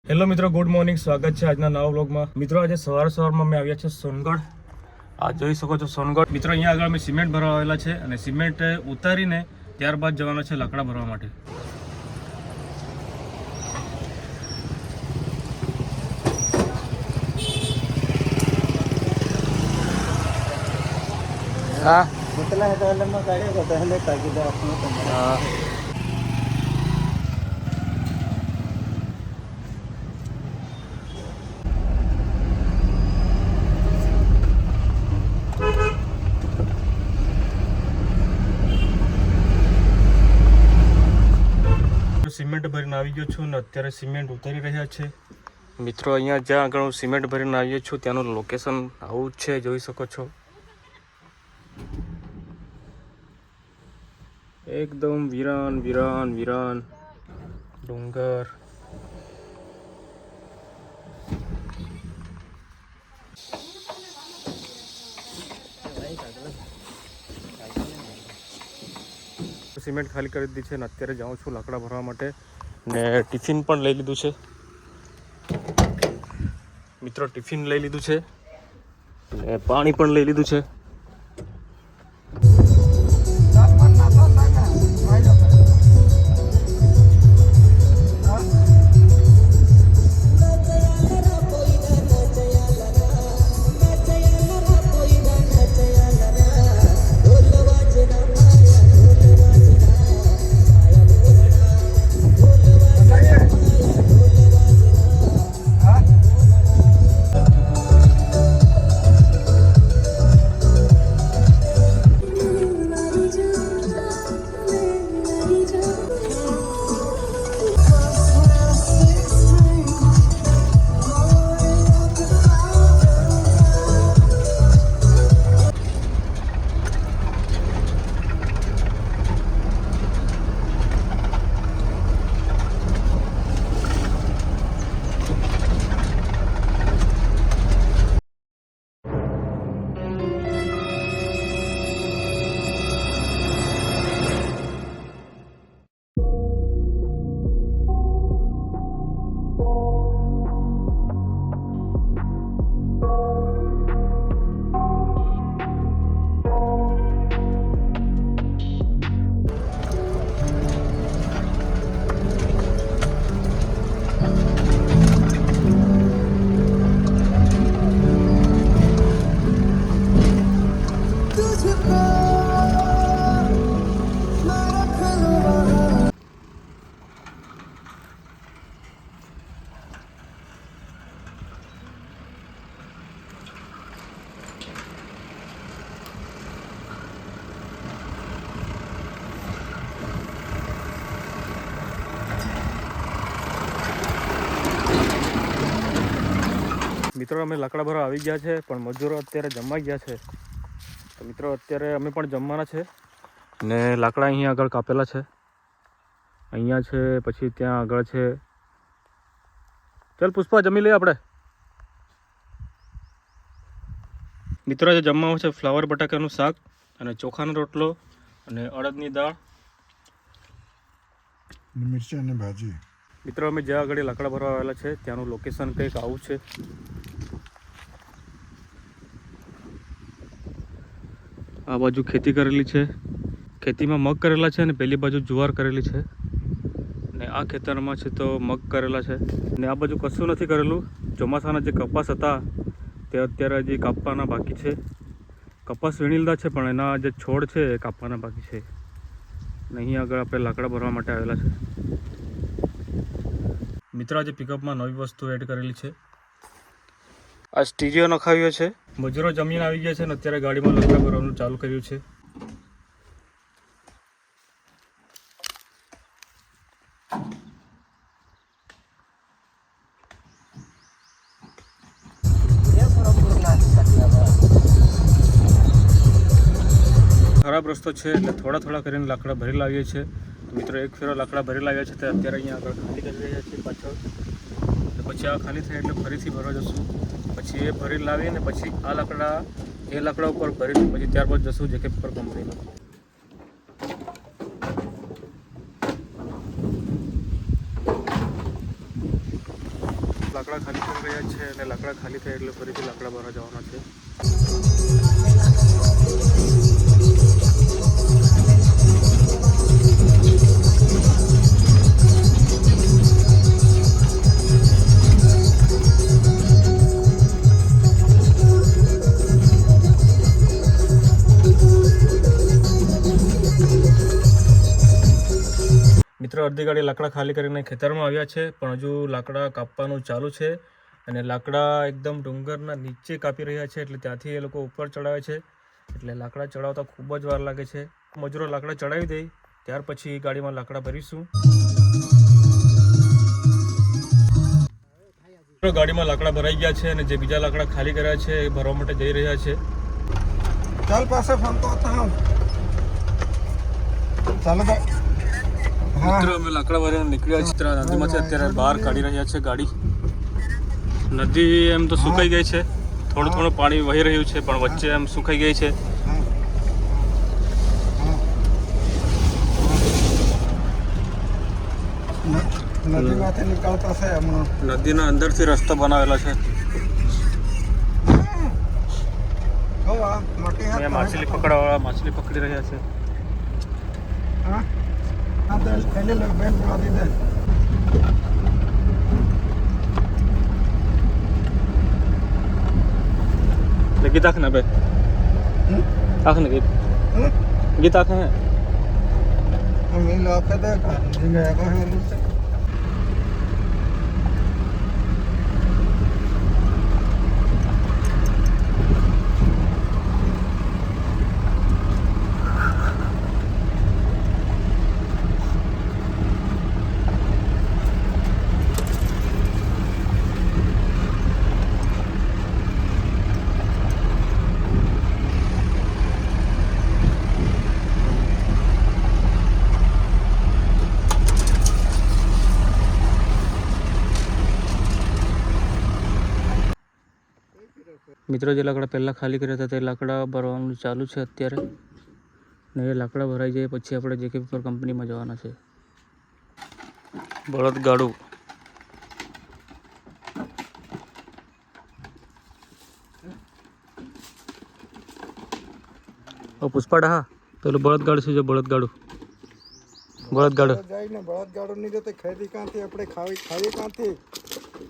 Hello મિત્રો, good morning. સ્વાગત છે આજના નવા વ્લોગમાં. મિત્રો આજે સવારમાં અમે આવ્યા છે સોનગઢ. આ જોઈ શકો છો સોનગઢ. મિત્રો અહીંયા આગળ અમે સિમેન્ટ ભરવા આવેલા છે અને સિમેન્ટ ઉતારીને ત્યારબાદ જવાના છે લાકડા ભરવા માટે. હા સિમેન્ટ ભરીને આવી ગયો છું ને અત્યારે સિમેન્ટ ઉતારી રહ્યા છે. મિત્રો અહીંયા જ્યાં આગળ હું સિમેન્ટ ભરીને આવ્યો છું ત્યાંનું લોકેશન આવું જ છે, જોઈ શકો છો. એકદમ વિરાન વિરાન વિરાન ડુંગર. સિમેન્ટ ખાલી કરી દીધી છે ને અત્યારે જાઉં છું લાકડા ભરવા માટે ને ટિફિન પણ લઈ લીધું છે. મિત્રો ટિફિન લઈ લીધું છે ને પાણી પણ લઈ લીધું છે. મિત્રો અમે લાકડા ભરવા આવી ગયા છે પણ મજૂરો અત્યારે જમવા ગયા છે. તો મિત્રો અત્યારે અમે પણ જમવાના છે ને લાકડા અહીંયા આગળ કાપેલા છે. અહીંયા છે, પછી ત્યાં આગળ છે. ચાલ પુષ્પા, જમી લઈએ આપણે. મિત્રો આજે જમવામાં છે ફ્લાવર બટાકાનું શાક અને ચોખાનો રોટલો અને અડદની દાળ, મિરચી અને ભાજી. મિત્રો અમે જ્યાં આગળ લાકડા ભરવા આવેલા છે ત્યાંનું લોકેશન કંઈક આવું છે. આ બાજુ ખેતી કરેલી છે, ખેતીમાં મગ કરેલા છે અને પેલી બાજુ જુવાર કરેલી છે ને આ ખેતરમાં છે તો મગ કરેલા છે ને આ બાજુ કશું નથી કરેલું. ચોમાસાના જે કપાસ હતા તે અત્યારે હજી કાપવાના બાકી છે. કપાસ વીણી લીધા છે પણ એના જે છોડ છે એ કાપવાના બાકી છે. ને અહીં આગળ આપણે લાકડા ભરવા માટે આવેલા છે. મિત્રો આજે પિકઅપમાં નવી વસ્તુ એડ કરેલી છે. આ સ્ટીરિયો નખાવ્યો છે. મજૂરો જમીન આવી ગયા છે ને અત્યારે ગાડીમાં લાકડા ભરવાનું ચાલુ કર્યું છે. ખરાબ રસ્તો છે એટલે થોડા થોડા કરીને લાકડા ભરી લાવીએ છીએ. તો મિત્રો એક ફેરો લાકડા ભરી લાવ્યા છે તે અત્યારે અહીંયા આગળ ખાલી કરી રહ્યા છીએ પાછળ. પછી આ ખાલી થાય એટલે ફરીથી ભરવા જશું. પછી એ ભરી લાવીને પછી આ લાકડા એ લાકડા ઉપર ભરીને પછી ત્યારબાદ જશું જેકે પેપર કંપનીમાં. લાકડા ખાલી કરી રહ્યા છે અને લાકડા ખાલી થાય એટલે ફરીથી લાકડા ભરવા જવાના છે. મિત્રો અડધી ગાડી લાકડા ખાલી કરીને ખેતરમાં આવ્યા છે, પણ હજુ લાકડા કાપવાનું ચાલુ છે અને લાકડા એકદમ ડુંગરના નીચે કાપી રહ્યા છે, એટલે ત્યાંથી એ લોકો ઉપર ચડાવે છે. એટલે લાકડા ચડાવતા ખૂબ જ વાર લાગે છે. મજૂરો લાકડા ચડાવી દે ત્યાર પછી ગાડીમાં લાકડા ભરીશું. ગાડીમાં લાકડા ભરાઈ ગયા છે અને જે બીજા લાકડા ખાલી કર્યા છે એ ભરવા માટે જઈ રહ્યા છે. ચાલ પાસે ફોન તો હતા ચાલો મિત્રો અમે લાકડા ભરીને નીકળ્યા છીએ નદીમાંથી. અત્યારે બહાર કાઢી રહ્યા છે ગાડી. નદી એમ તો સુકાઈ ગઈ છે, થોડું થોડું પાણી વહી રહ્યું છે, પણ વચ્ચે એમ સુકાઈ ગઈ છે. નદીમાંથી નીકળતા છે હમણાં. નદીના અંદરથી રસ્તો બનાવેલો છે. માછલી પકડવાવાળા માછલી પકડી રહ્યા છે. गीत आख ना बे आख ना गीत आख है मिल आके दे जिंगे को है लुटे મિત્રો જે લાકડા પહેલાં ખાલી કર્યા હતા તે લાકડા ભરવાનું ચાલુ છે અત્યારે, ને એ લાકડા ભરાઈ જાય પછી આપણે જેકે પેપર કંપનીમાં જવાના છે. બળદગાડું પુષ્પાડા, હા પેલું બળદગાડું છે. જો બળદગાડું જઈને બળદગાડું નહીં જતે ખરીદી ક્યાંથી આપણે ખાઈએ ક્યાંથી?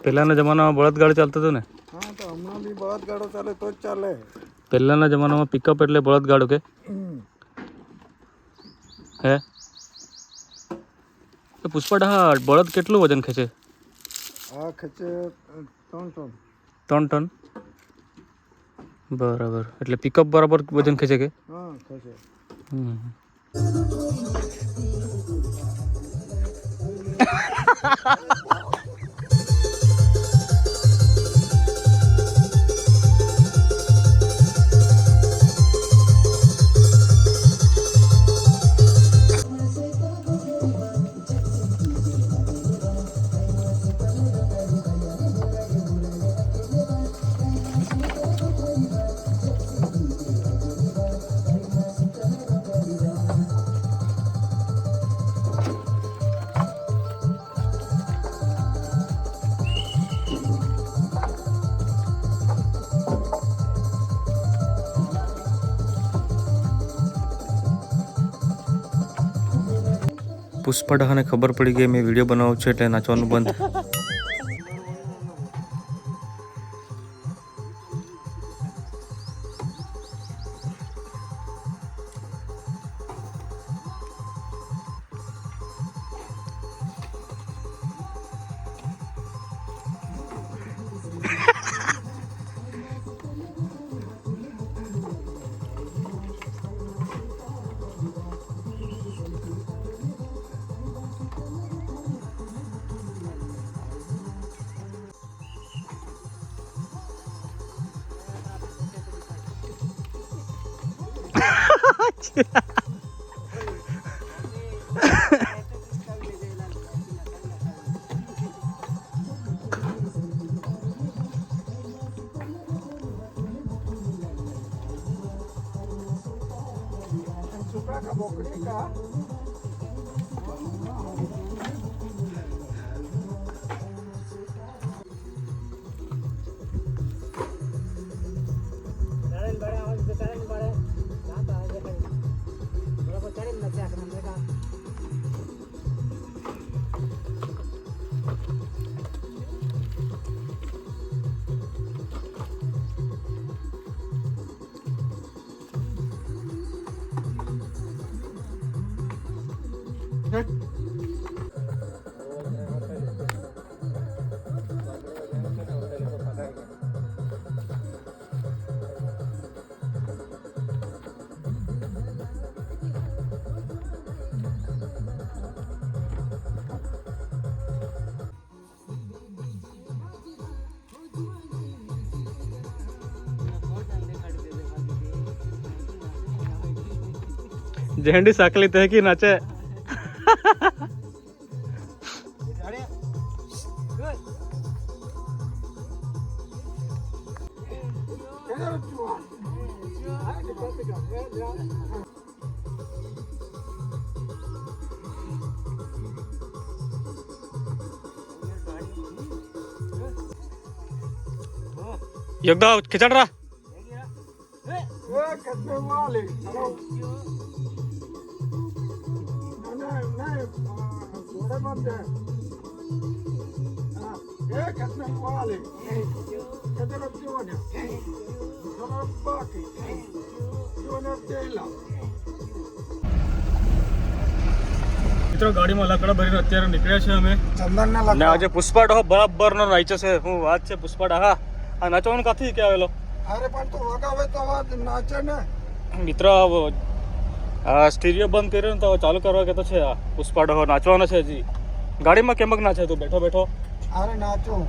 પહેલાંના જમાનામાં બળદગાડું ચાલતું હતું ને. હા તો હમણાં બી બળદગાડો ચાલે તો જ ચાલે. પહેલાંના જમાનામાં પિકઅપ એટલે બળદગાડું કે હે પુષ્પાડા? હા બળદ કેટલું વજન ખેંચે? હા ખેંચે 3 ટન. 3 ટન બરાબર. એટલે પિકઅપ બરાબર વજન ખેંચે કે? હા ખેંચે. પુષ્પાડાને ખબર પડી ગઈ મેં વિડીયો બનાવું છું એટલે નાચવાનું બંધ. झेंडी साकली ते की नाचे एकदा खिचड रा મિત્રો ગાડીમાં લાકડા ભરીને અત્યારે નીકળ્યા છે અમે ચંદન ના ને આજે પુષ્પા ડહો બરાબર નો નાચ્યો છે હું વાત છે પુષ્પા ડહા આ નાચવાનું કાથી કે આવેલો અરે પણ તો વગાવે તો વાત નાચે ને મિત્ર આ સ્ટીરિયો બંધ કર્યો ને તો ચાલુ કરવા કે તો છે આ પુષ્પા ડહો નાચવાનો છે હજી ગાડીમાં કેમક નાચે તું બેઠો બેઠો અરે નાચો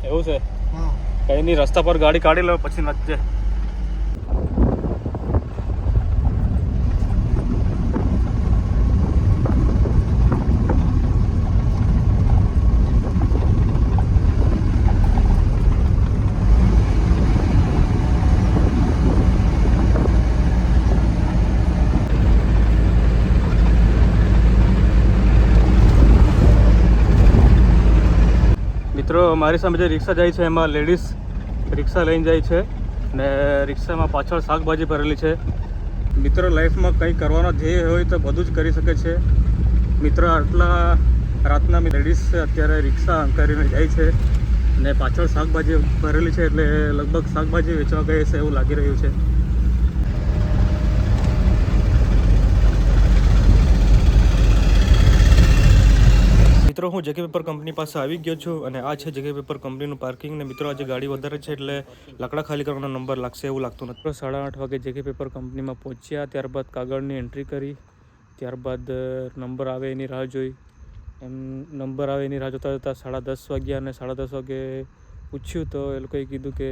એવું છે હા કઈ નહીં રસ્તા પર ગાડી કાઢી લો પછી નાચજે મિત્રો મારી સામે જે રિક્ષા જાય છે એમાં લેડીઝ રિક્ષા લઈને જાય છે ને રિક્ષામાં પાછળ શાકભાજી ભરેલી છે મિત્રો લાઈફમાં કંઈ કરવાનો ધ્યેય હોય તો બધું જ કરી શકે છે મિત્રો આટલા રાતના લેડીઝ અત્યારે રિક્ષા કરીને જાય છે ને પાછળ શાકભાજી ભરેલી છે એટલે લગભગ શાકભાજી વેચવા ગઈ છે એવું લાગી રહ્યું છે મિત્રો હું જેકે પેપર કંપની પાસે આવી ગયો છું અને આ છે જેકે પેપર કંપનીનું પાર્કિંગ ને મિત્રો આજે ગાડી વધારે છે એટલે લાકડા ખાલી કરવાનો નંબર લાગશે એવું લાગતું નથી 8:30 વાગે જેકે પેપર કંપનીમાં પહોંચ્યા ત્યારબાદ કાગળની એન્ટ્રી કરી ત્યારબાદ નંબર આવે એની રાહ જોઈ એમ નંબર આવે એની રાહ જોતા જોતા 10:30 વાગ્યા અને 10:30 વાગે પૂછ્યું તો એ લોકોએ કીધું કે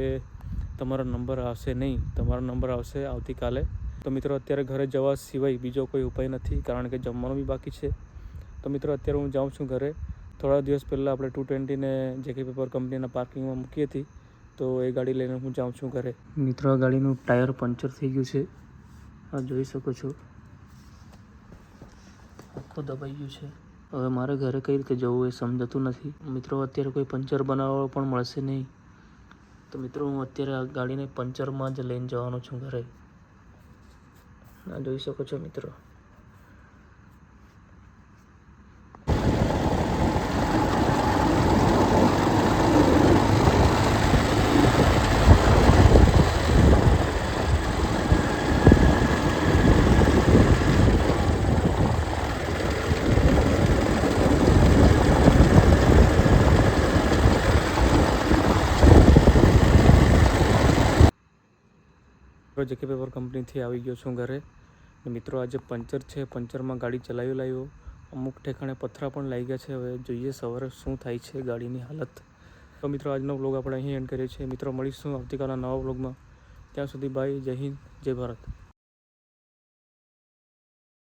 તમારો નંબર આવશે નહીં તમારો નંબર આવશે આવતીકાલે તો મિત્રો અત્યારે ઘરે જવા સિવાય બીજો કોઈ ઉપાય નથી કારણ કે જમવાનું બી બાકી છે તો મિત્રો અત્યારે હું જાઉં છું ઘરે થોડા દિવસ પહેલાં આપણે 220 ને જેકે પેપર કંપનીના પાર્કિંગમાં મૂકી હતી તો એ ગાડી લઈને હું જાઉં છું ઘરે મિત્રો આ ગાડીનું ટાયર પંચર થઈ ગયું છે આ જોઈ શકો છો આખું દબાઈ ગયું છે હવે મારે ઘરે કઈ રીતે જવું એ સમજાતું નથી મિત્રો અત્યારે કોઈ પંચર બનાવવા પણ મળશે નહીં તો મિત્રો હું અત્યારે આ ગાડીને પંચરમાં જ લઈને જવાનો છું ઘરે આ જોઈ શકો છો મિત્રો જેકે પેપર કંપનીથી આવી ગયો છું ઘરે મિત્રો આજે પંચર છે પંચરમાં ગાડી ચલાવી લાવ્યો અમુક ઠેકાણે પથરા પણ લાગી ગયા છે હવે જોઈએ સવારે શું થાય છે ગાડીની હાલત તો મિત્રો આજનો વ્લોગ આપણે અહીં એન્ડ કરીએ છીએ મિત્રો મળીશું આવતીકાલના નવા વ્લોગમાં ત્યાં સુધી બાય જય હિન્દ જય ભારત